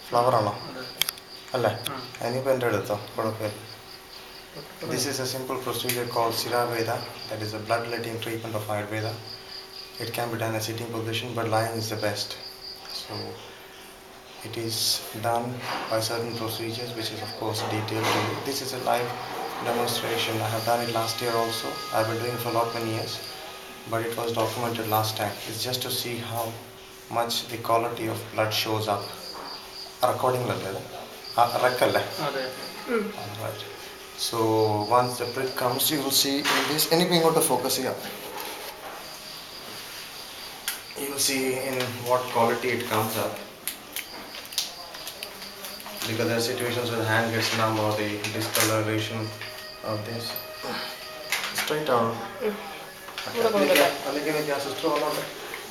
Flower ആണോ അല്ലേ അതിനിപ്പോൾ എൻ്റെ എടുത്തോ കുഴപ്പമില്ല. This is a simple procedure called Siraveda, that is a bloodletting treatment of Ayurveda. It can be done in a sitting position, but lying is the best. So it is done by certain procedures, which is of course detailed to you. This is a live demonstration. I have done it last year also. I have been doing it for a lot many years, but it was documented last time. It's just to see how much the quality of blood shows up. Recording right. So once the prick comes, you will see in this anything got to focus here. You will see in what quality it comes up, because there are situations where the hand gets numb or the discoloration of this. Straight down.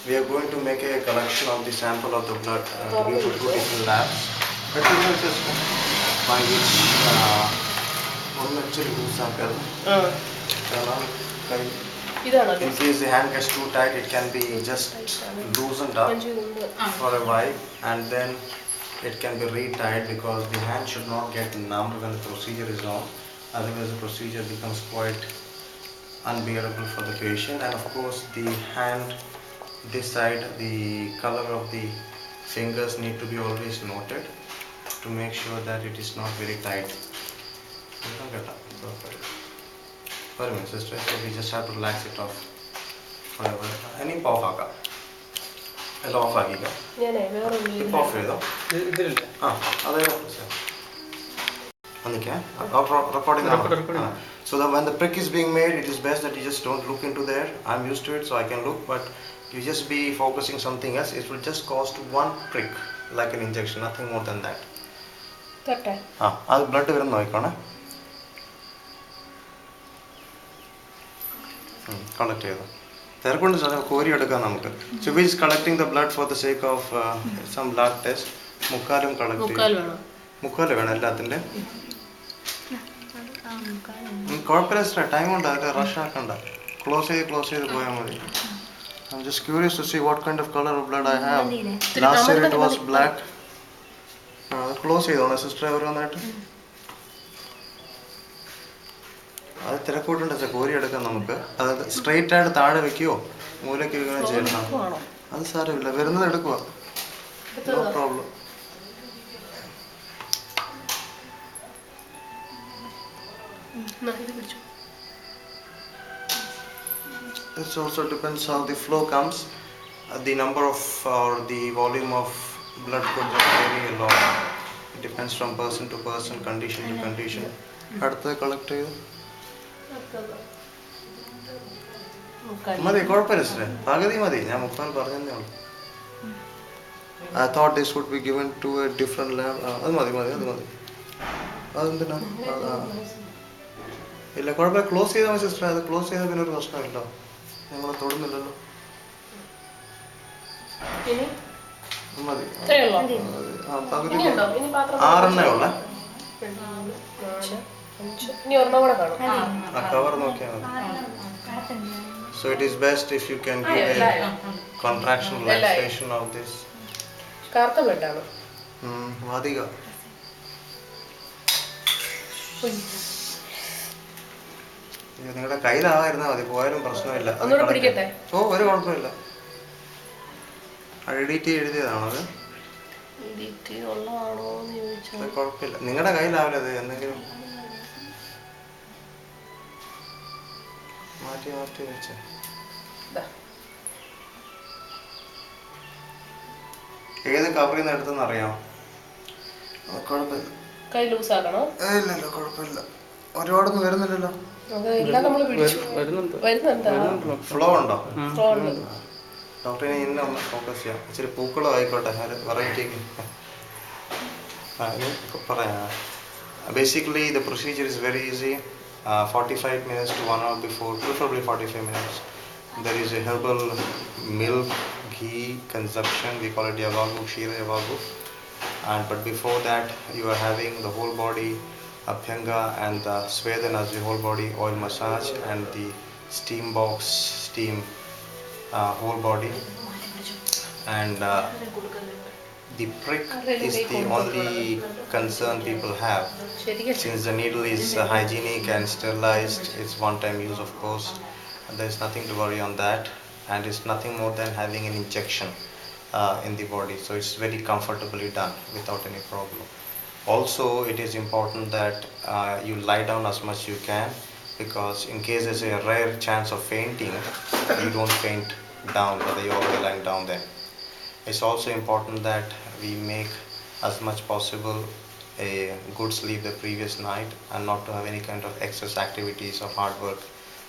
We are going to make a collection of the sample of the blood to be able to go to different labs. By which in case the hand gets too tight, it can be just loosened up for a while and then it can be retied, because the hand should not get numb when the procedure is on. Otherwise the procedure becomes quite unbearable for the patient. And of course the hand, this side, the color of the fingers need to be always noted to make sure that it is not very tight. Wait a minute, sister, so we just have to relax it off. Whatever. Any off aga. Hello, off agiga. Yeah, off it. Recording. So that when the prick is being made, it is best that you just don't look into there. I'm used to it, so I can look, but you just be focusing something else. It will just cost one prick, like an injection, nothing more than that. That's blood varum noikona. Collect it. So we is collecting the blood for the sake of some blood test. Mukkalum collect. Mukkal venalla. Corporate time on that rush. Close it. I'm just curious to see what kind of color of blood I have. Last year it was black. Close it on a sister on that. അത് തിരക്കൂട്ടുണ്ട് കോരി എടുക്കാൻ നമുക്ക്. അത് straight ആയിട്ട് താഴെ വെക്കുകയോ മൂലയ്ക്ക് വെക്കുകയോ ചെയ്യണം. അത് സാരമില്ല, വരുന്നത് എടുക്കുക. No problem. This also depends how the flow comes. The number of or the volume of blood could vary a lot. It depends from person to person, condition to condition. അടുത്തത് collect ചെയ്തു മതി, കുഴപ്പമില്ല. പകുതി മതി, ഞാൻ 30 പറഞ്ഞതേ ഉള്ളൂ. I thought this would be given to a different lab. അത് മതി. അതെന്തിനാ? ഇല്ല, കുഴപ്പമില്ല. ക്ലോസ് ചെയ്താൽ മതി സിസ്റ്റർ. അത് ക്ലോസ് ചെയ്താൽ പിന്നെ ഒരു പ്രശ്നമില്ല. ഞങ്ങൾ തൊടുന്നില്ലല്ലോ. മതി. പകുതി 6 ഉള്ള കവർ നോക്കിയാൽ മതി. So it is best if you can give a contraction relaxation of this. Madhiga. നിങ്ങളുടെ കയ്യിലാവായിരുന്നാ മതി, പോയാലും പ്രശ്നമില്ല. ഓ, ഒരു കുഴപ്പമില്ല. എഡിറ്റ് എഴുതിയതാണോ അത്? കുഴപ്പമില്ല, നിങ്ങളുടെ കയ്യിലാവില്ല. അത് എന്തെങ്കിലും മാറ്റി വെച്ച ഏത് കവറിൽ നിന്ന് എടുത്തെന്ന് അറിയാമോ? കുഴപ്പമില്ല. ഇല്ലല്ലോ, കുഴപ്പമില്ല. ഒരുപാടൊന്നും വരുന്നില്ലല്ലോ. ഫ്ലോ ഉണ്ടോ? ഡോക്ടറിനെ ഇന്നെ ഒന്ന് ഫോക്കസ് ചെയ്യാം. ഇച്ചിരി പൂക്കളും ആയിക്കോട്ടെ, വെറൈറ്റിക്ക് പറയാം. Basically the procedure is very easy. 45 minutes to 1 hour before, preferably 45 minutes, there is a herbal milk ghee consumption. We call it yavagu, shira yavagu. But before that you are having the whole body abhyanga and the svedana, the whole body oil massage, and the steam box steam whole body. And The prick is the only concern people have. Since the needle is hygienic and sterilized, it's one-time use of course, and there's nothing to worry on that, and it's nothing more than having an injection in the body, so it's very comfortably done without any problem. Also, it is important that you lie down as much you can, because in case there's a rare chance of fainting, you don't faint down whether you're already lying down there. It's also important that we make as much possible a good sleep the previous night, and not to have any kind of excess activities or hard work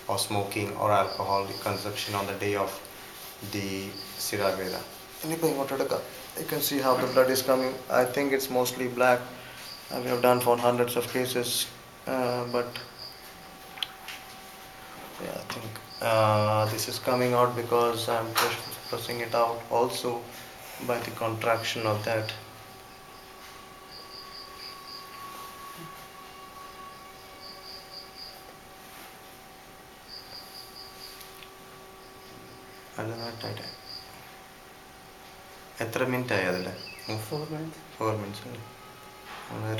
or smoking or alcohol consumption on the day of the Siraveda. You can see how the blood is coming. I think it's mostly black. We have done for hundreds of cases, but yeah, I think this is coming out because I'm pressing it out also by the contraction of that. എത്ര minute ആയി അതിൽ 4 minutes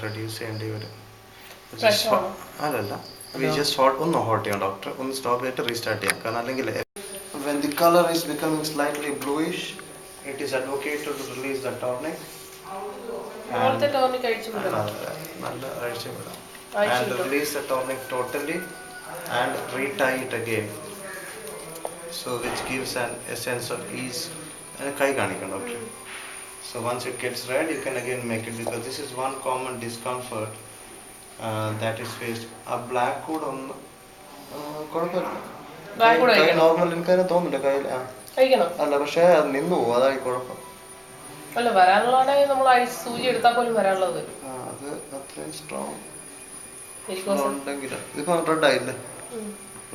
reduce ചെയ്യേണ്ടി വരും അല്ലല്ല we just ഒന്ന് hold ചെയ്യാം doctor, ഒന്ന് stop ചെയ്തിട്ട് റീസ്റ്റാർട്ട് ചെയ്യാം, കാരണം അല്ലെങ്കിൽ when the color is becoming slightly bluish, it is advocated to release the tonic and release the tonic totally and retie it again, so which gives a sense of ease. So once it gets red, you can again make it, because this is one common discomfort that is faced. A black code on normal എനിക്കതിനെ തോന്നുന്നുണ്ട് കയ്യിൽ അല്ല, പക്ഷേ അത് നിന്നു പോകും, അതായി കുഴപ്പം. അല്ല വരാനുള്ളതാണെങ്കിൽ നമ്മൾ സൂചി എടുത്താൽ പോലും വരാനുള്ളത് അത് അത്രയും സ്ട്രോങ് ഉണ്ടെങ്കിൽ ഇതിപ്പോ റെഡ് ആയില്ലേ,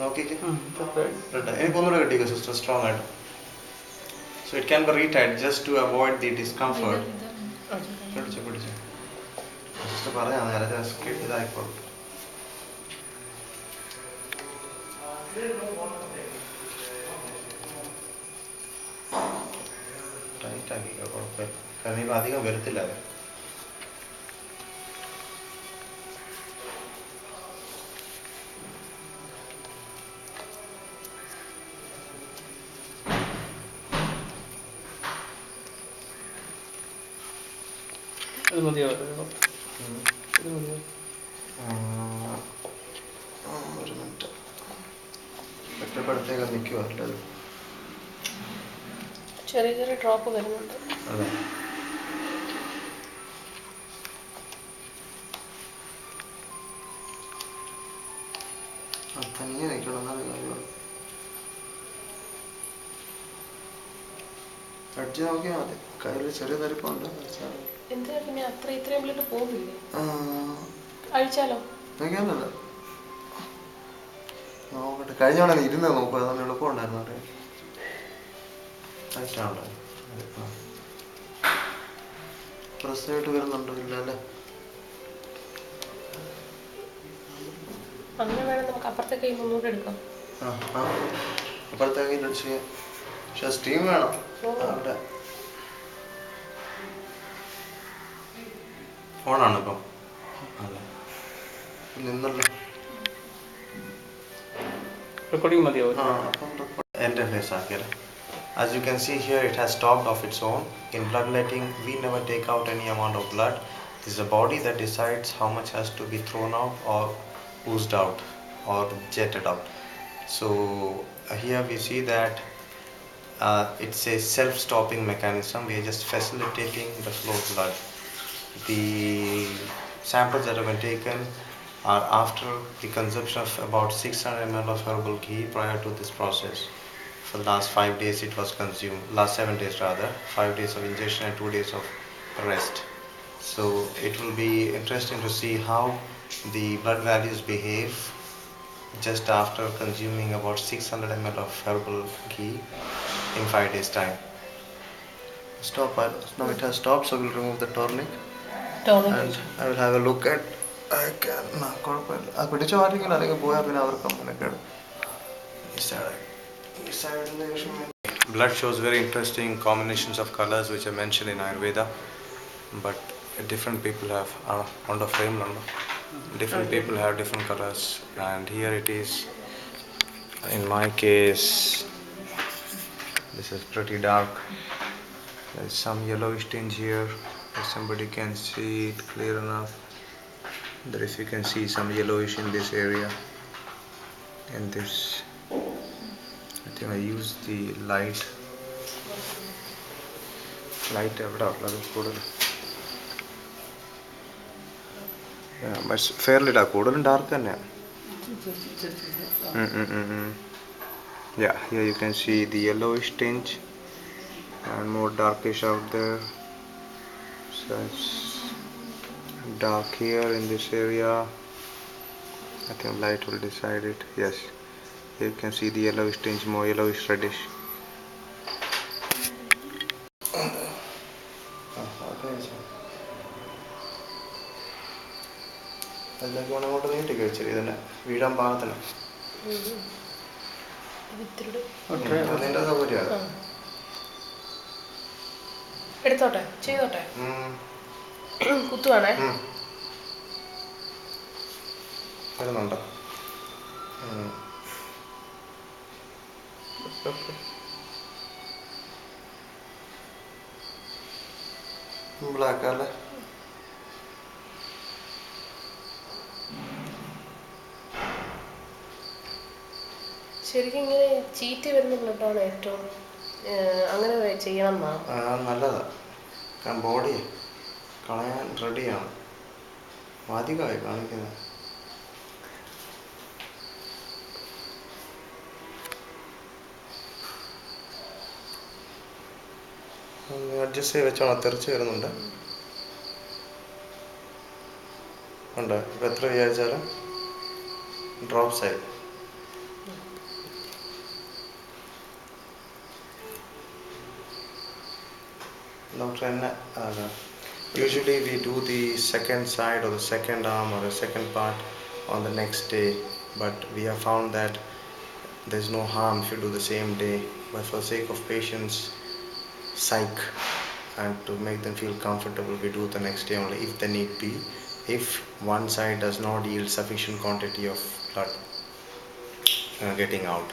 നോക്കിക്കേ റെഡ്. എനിക്കൊന്നുകൂടെ കിട്ടിക്കോ സിസ്റ്റർ, സ്ട്രോങ് ആയിട്ട്. So it can be retied just to avoid the discomfort. പിടിച്ചു സിസ്റ്റർ പറഞ്ഞാൽ നേരത്തെ ഇതായിക്കോളും. ടൈറ്റ് ആക്കിക്കോ, കുഴപ്പമില്ല, കാരണം ഇപ്പം അധികം വരത്തില്ല അത്. ഒരു മിനിറ്റ് ഒറ്റപ്പെടുത്തേക്ക് നിൽക്കുമല്ലോ, ചെറിയ ചെറിയ ഡ്രോപ്പ് വരുന്നുണ്ട്. അതെ, തനിയെ നിൽക്കണം, എന്നാലും കാര്യമാണ്. അടിച്ച് നോക്കിയാൽ മതി, കയ്യിൽ ചെറിയ തരിപ്പുണ്ട്. എന്തിനാ പിന്നെ ഇത്രയും ബ്ലഡ് പോകുന്നില്ലേ? അഴിച്ചാലോ? നോക്കിയാലല്ല, നോക്കട്ടെ. കഴിഞ്ഞ തവണ ഇരുന്ന് നോക്കുക, അതുകൊണ്ട് എളുപ്പമുണ്ടായിരുന്നു. അവിടെ ടൈറ്റാണല്ലോ, പ്രസ്സായിട്ട് വരുന്നുണ്ടോ? ഇല്ല അല്ലേ? അങ്ങനെ വേണം നമുക്ക് അപ്പുറത്തെ കൈ മുന്നോട്ട് എടുക്കാം. അപ്പുറത്തെ കൈ അടിച്ച്, പക്ഷെ സ്റ്റീം വേണം അവിടെ. ഫോണാണ് ഇപ്പം, അല്ല നിന്നല്ലോ, റെക്കോർഡിംഗ് മതിയോ? എൻ്റെ face ആക്കിയല്ലോ. As you can see here, it has stopped of its own. In bloodletting, we never take out any amount of blood. It is the body that decides how much has to be thrown out or oozed out or jetted out. So here we see that it's a self-stopping mechanism. We are just facilitating the flow of blood. The samples that have been taken are after the consumption of about 600 ml of herbal ghee prior to this process. For the last 5 days it was consumed, last 7 days rather, 5 days of injection and 2 days of rest. So it will be interesting to see how the blood values behave just after consuming about 600 ml of herbal ghee in 5 days time. Stop, now it has stopped, so we'll remove the tonic. And I will have a look at, I can, അത് പിടിച്ചു മാറ്റിക്കില്ല, അല്ലെങ്കിൽ പോയാൽ പിന്നെ അവർക്ക് മെനക്കേട്. Blood shows very interesting combinations of colors which are mentioned in Ayurveda. but different people have on the frame different people have different colors, and here it is. In my case, this is pretty dark. There is some yellowish tinge here, if somebody can see it clear enough. There is, you can see some yellowish in this area, and this, I think I use the light എവിടെ ഉള്ളത് കൂടുതൽ, but fairly dark, കൂടുതലും dark തന്നെയാണ്. Yeah, here you can see the yellowish tinge and more darkish out there. So it's dark here in this area. I think light will decide it. Yes, here you can see the yellowish tinge, more yellowish reddish. അതിലേക്ക് അങ്ങോട്ട് നീട്ടിക്ക് വെച്ചിട്ട് ഇതിനെ വീഴാൻ പാകത്തിന് നിന്റെ സൗകര്യമാണ്. എടുത്തോട്ടെ, ചെയ്തോട്ടെ, കുത്തുവാണേ. വരുന്നുണ്ടോ? ബ്ലാക്ക് അല്ലേ? ശരിക്കും ഇങ്ങനെ ചീറ്റ് വരുന്ന ബ്ലഡാണ് ഏറ്റവും അങ്ങനെ ചെയ്യണം എന്നാ നല്ലതാ. കാരണം ബോഡി കളയാൻ റെഡിയാണ്. അധികമായി കാണിക്കുന്നത്. അഡ്ജസ്റ്റ് ചെയ്ത് വെച്ചോണം, തെറിച്ച് വരുന്നുണ്ട്. ഉണ്ട്, ഇപ്പം എത്ര വിചാരിച്ചാലും ഡ്രോപ്സ് ആയി. Usually we do the second side or the second arm or the second part on the next day, but we have found that there is no harm if you do the same day, but for the sake of patients' psych and to make them feel comfortable, we do the next day only if the need be, if one side does not yield sufficient quantity of blood getting out.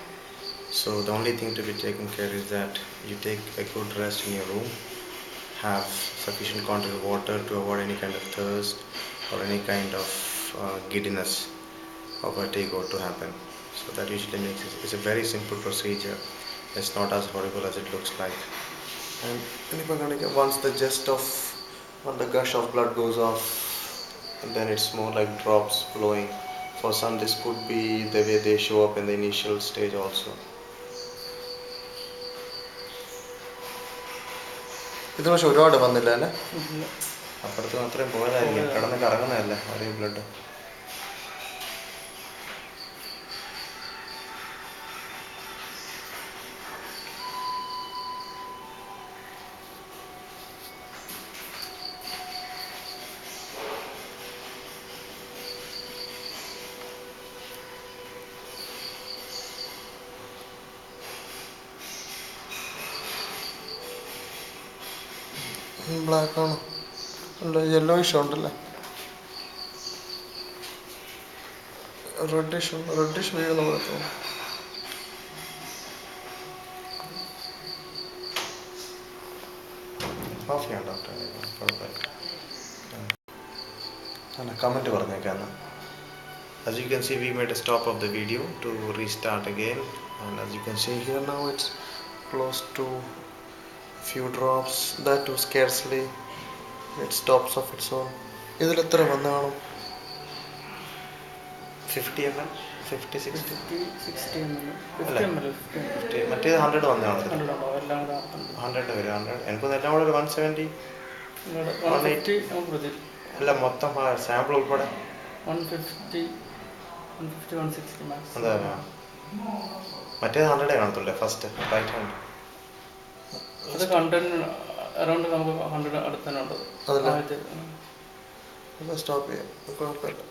So the only thing to be taken care is that you take a good rest in your room, have sufficient quantity of water to avoid any kind of thirst or any kind of giddiness or vertigo to happen. So that usually makes it, it's a very simple procedure. It's not as horrible as it looks like. And once the the gush of blood goes off, and then it's more like drops flowing. For some this could be the way they show up in the initial stage also. ഇത് പക്ഷെ ഒരുപാട് വന്നില്ല അല്ലേ? അപ്പുറത്ത് അത്രയും പോയതായിരിക്കും, കിടന്ന് കറങ്ങുന്നതല്ലേ ഒരേ ബ്ലഡ്. ബ്ലാക്ക് ആണോ? അല്ല, യെല്ലോയിഷ് ഉണ്ടല്ലേ? റെഡിഷ് വീഴുന്ന പോലെ തോന്നുന്നു. ഓഫ് ചെയ്യാം ഡോക്ടർ, കുഴപ്പമില്ല. കമൻറ്റ് പറഞ്ഞേക്കാം. As you can see, we made a stop of the video to restart again, and as you can see here now it's close to few drops, that too scarcely. It stops of its own. ഇതിൽ എത്ര വന്നു കാണും? 50 ml, 50, 60 അല്ലേ? മറ്റേത് 100 വന്നു കാണത്തില്ല. 100 വരും. 100 എനിക്കൊന്ന് എല്ലാം കൂടെ ഒരു 170, 180 അല്ല, മൊത്തം സാമ്പിൾ ഉൾപ്പെടെ 150, 160 മാക്സ്. അതെ, മറ്റേത് 100 കാണത്തുള്ളൂ ഫസ്റ്റ് റൈറ്റ് ഹാൻഡ്. അത് കണ്ടന്റ് അറൗണ്ട് നമുക്ക് 100 അടുത്ത് തന്നെ ഉണ്ട്. അതല്ല, സ്റ്റോപ്പ് ചെയ്യാം, കുഴപ്പമില്ല.